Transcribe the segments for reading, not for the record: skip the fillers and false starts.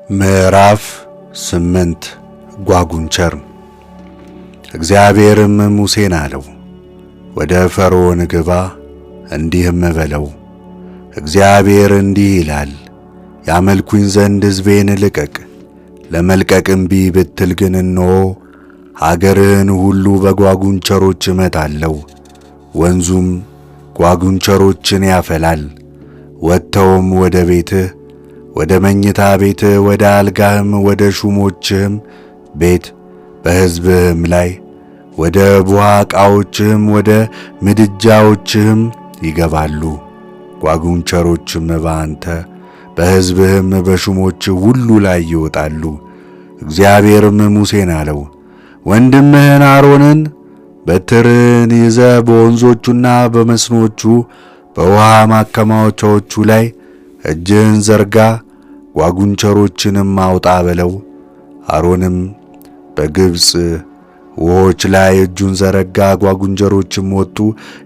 ምዕራፍ 8 ጓጉንቸር። እግዚአብሔርም ሙሴን አለው፣ ወደ ፈርዖን ግባ፣ እንዲህም በለው፣ እግዚአብሔር እንዲህ ይላል፣ ያመልኩኝ ዘንድ ሕዝቤን ልቀቅ። ለመልቀቅ እምቢ ብትል ግን እነሆ ሀገርህን ሁሉ በጓጉንቸሮች እመታለሁ፣ ወንዙም ጓጉንቸሮችን ያፈላል። ወጥተውም ወደ ቤትህ፣ ወደ መኝታ ቤትህ፣ ወደ አልጋህም፣ ወደ ሹሞችህም ቤት፣ በሕዝብህም ላይ ወደ ቡሃቃዎችህም፣ ወደ ምድጃዎችህም ይገባሉ። ጓጉንቸሮችም በአንተ በሕዝብህም በሹሞችህ ሁሉ ላይ ይወጣሉ። እግዚአብሔርም ሙሴን አለው፣ ወንድምህን አሮንን በትርህን ይዘህ በወንዞቹና በመስኖቹ በውሃ ማከማቻዎቹ ላይ እጅህን ዘርጋ፣ ጓጉንቸሮችንም አውጣ በለው። አሮንም በግብፅ ውኆች ላይ እጁን ዘረጋ፣ ጓጉንቸሮችም ወጡ፣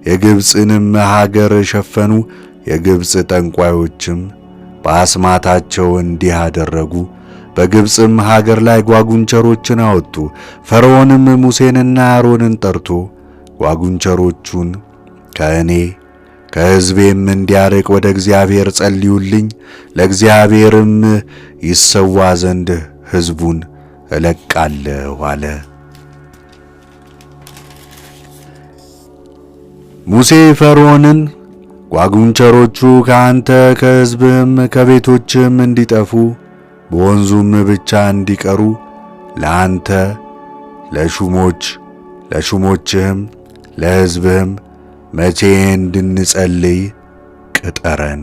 የግብፅንም ሀገር ሸፈኑ። የግብፅ ጠንቋዮችም በአስማታቸው እንዲህ አደረጉ፣ በግብፅም ሀገር ላይ ጓጉንቸሮችን አወጡ። ፈርዖንም ሙሴንና አሮንን ጠርቶ ጓጉንቸሮቹን ከእኔ ከሕዝቤም እንዲያርቅ ወደ እግዚአብሔር ጸልዩልኝ፣ ለእግዚአብሔርም ይሰዋ ዘንድ ሕዝቡን እለቃለሁ አለ። ሙሴ ፈርዖንን ጓጉንቸሮቹ ከአንተ ከሕዝብህም ከቤቶችህም እንዲጠፉ በወንዙም ብቻ እንዲቀሩ ለአንተ ለሹሞችህም ለሕዝብህም መቼ እንድንጸልይ ቅጠረን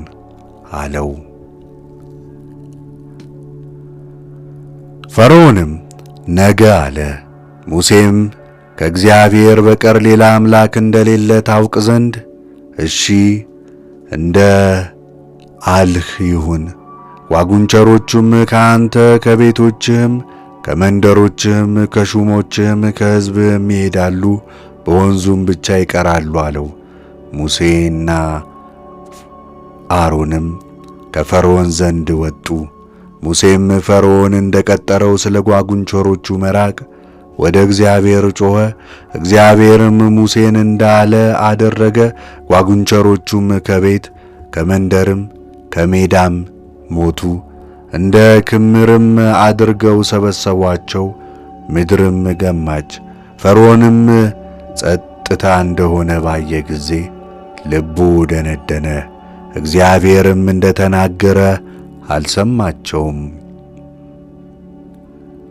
አለው። ፈርዖንም ነገ አለ። ሙሴም ከእግዚአብሔር በቀር ሌላ አምላክ እንደሌለ ታውቅ ዘንድ እሺ እንደ አልህ ይሁን። ጓጉንቸሮቹም ከአንተ ከቤቶችህም ከመንደሮችህም ከሹሞችህም ከሕዝብህም ይሄዳሉ፣ በወንዙም ብቻ ይቀራሉ አለው። ሙሴና አሮንም ከፈርዖን ዘንድ ወጡ። ሙሴም ፈርዖን እንደ ቀጠረው ስለ ጓጉንቸሮቹ መራቅ ወደ እግዚአብሔር ጮኸ። እግዚአብሔርም ሙሴን እንዳለ አደረገ። ጓጉንቸሮቹም ከቤት ከመንደርም ከሜዳም ሞቱ፣ እንደ ክምርም አድርገው ሰበሰቧቸው። ምድርም ገማች። ፈርዖንም ጸጥታ እንደሆነ ባየ ጊዜ ልቡ ደነደነ፣ እግዚአብሔርም እንደተናገረ አልሰማቸውም።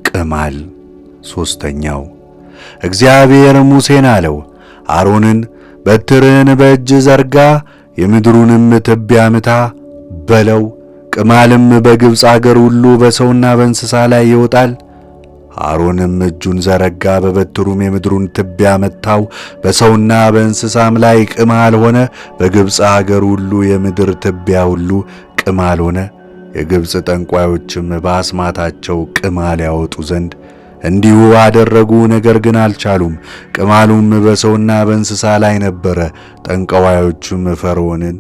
ቅማል። ሦስተኛው። እግዚአብሔር ሙሴን አለው፣ አሮንን በትርህን በእጅ ዘርጋ፣ የምድሩንም ትቢያ ምታ በለው። ቅማልም በግብፅ አገር ሁሉ በሰውና በእንስሳ ላይ ይወጣል። አሮንም እጁን ዘረጋ፣ በበትሩም የምድሩን ትቢያ መታው፣ በሰውና በእንስሳም ላይ ቅማል ሆነ። በግብፅ አገር ሁሉ የምድር ትቢያ ሁሉ ቅማል ሆነ። የግብፅ ጠንቋዮችም በአስማታቸው ቅማል ያወጡ ዘንድ እንዲሁ አደረጉ፣ ነገር ግን አልቻሉም። ቅማሉም በሰውና በእንስሳ ላይ ነበረ። ጠንቋዮቹም ፈርዖንን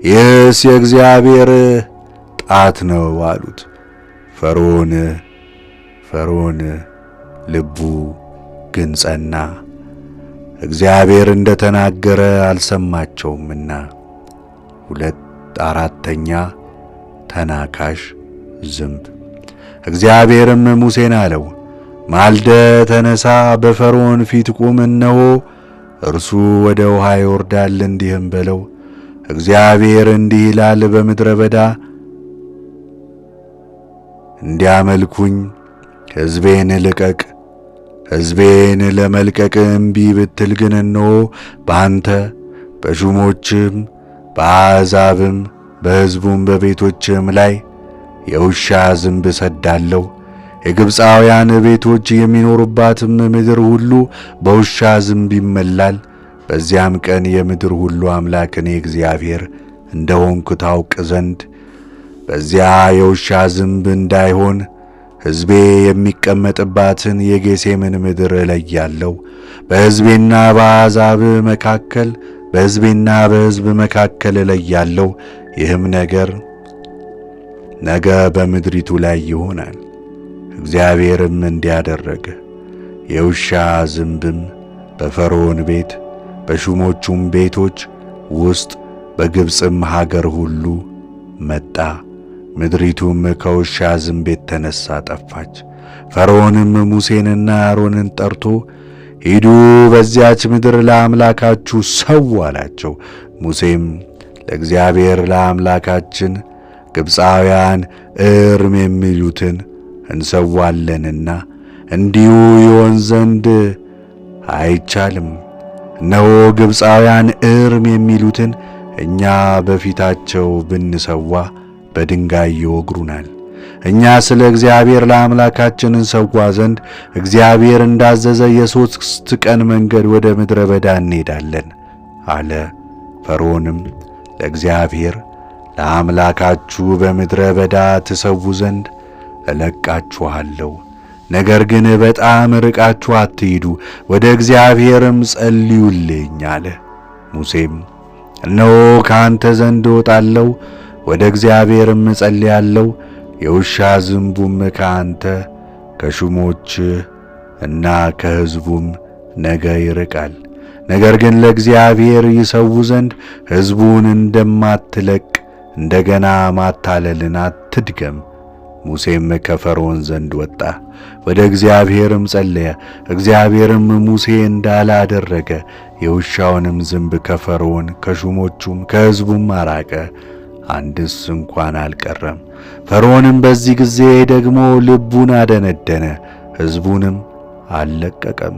ይህስ የእግዚአብሔር ጣት ነው አሉት። ፈርዖን ልቡ ግን ጸና፣ እግዚአብሔር እንደ ተናገረ አልሰማቸውምና። አራተኛ ተናካሽ ዝንብ። እግዚአብሔርም ሙሴን አለው፣ ማልደ ተነሳ፣ በፈርዖን ፊት ቁም፣ እነሆ እርሱ ወደ ውሃ ይወርዳል። እንዲህም በለው፣ እግዚአብሔር እንዲህ ይላል፣ በምድረ በዳ እንዲያመልኩኝ ሕዝቤን ልቀቅ። ሕዝቤን ለመልቀቅ እምቢ ብትል ግን እነሆ በአንተ በሹሞችም በአሕዛብም በሕዝቡም በቤቶችም ላይ የውሻ ዝንብ እሰድዳለሁ። የግብፃውያን ቤቶች የሚኖሩባትም ምድር ሁሉ በውሻ ዝንብ ይመላል። በዚያም ቀን የምድር ሁሉ አምላክ እኔ እግዚአብሔር እንደሆንኩ ታውቅ ዘንድ በዚያ የውሻ ዝንብ እንዳይሆን ሕዝቤ የሚቀመጥባትን የጌሴምን ምድር እለያለሁ። በሕዝቤና በአሕዛብ መካከል በሕዝቤና በሕዝብ መካከል እለያለሁ። ይህም ነገር ነገ በምድሪቱ ላይ ይሆናል። እግዚአብሔርም እንዲያደረገ የውሻ ዝንብም በፈርዖን ቤት በሹሞቹም ቤቶች ውስጥ በግብፅም ሀገር ሁሉ መጣ። ምድሪቱም ከውሻ ዝንብ የተነሣ ጠፋች። ፈርዖንም ሙሴንና አሮንን ጠርቶ ሂዱ፣ በዚያች ምድር ለአምላካችሁ ሰው አላቸው። ሙሴም ለእግዚአብሔር ለአምላካችን ግብፃውያን እርም የሚሉትን እንሰዋለንና እንዲሁ ይሆን ዘንድ አይቻልም። እነሆ ግብፃውያን እርም የሚሉትን እኛ በፊታቸው ብንሰዋ በድንጋይ ይወግሩናል። እኛ ስለ እግዚአብሔር ለአምላካችን እንሰዋ ዘንድ እግዚአብሔር እንዳዘዘ የ3 ቀን መንገድ ወደ ምድረ በዳ እንሄዳለን አለ። ፈርዖንም ለእግዚአብሔር ለአምላካችሁ በምድረ በዳ ትሰዉ ዘንድ እለቃችኋለሁ፣ ነገር ግን በጣም ርቃችሁ አትሂዱ፣ ወደ እግዚአብሔርም ጸልዩልኝ አለ። ሙሴም እነሆ ከአንተ ዘንድ እወጣለሁ፣ ወደ እግዚአብሔርም እጸልያለሁ፣ የውሻ ዝንቡም ከአንተ ከሹሞች እና ከሕዝቡም ነገ ይርቃል። ነገር ግን ለእግዚአብሔር ይሰዉ ዘንድ ሕዝቡን እንደማትለቅ እንደገና ማታለልን አትድገም። ሙሴም ከፈርዖን ዘንድ ወጣ፣ ወደ እግዚአብሔርም ጸለየ። እግዚአብሔርም ሙሴ እንዳለ አደረገ። የውሻውንም ዝንብ ከፈርዖን ከሹሞቹም ከሕዝቡም አራቀ፣ አንድስ እንኳን አልቀረም። ፈርዖንም በዚህ ጊዜ ደግሞ ልቡን አደነደነ፣ ሕዝቡንም አልለቀቀም።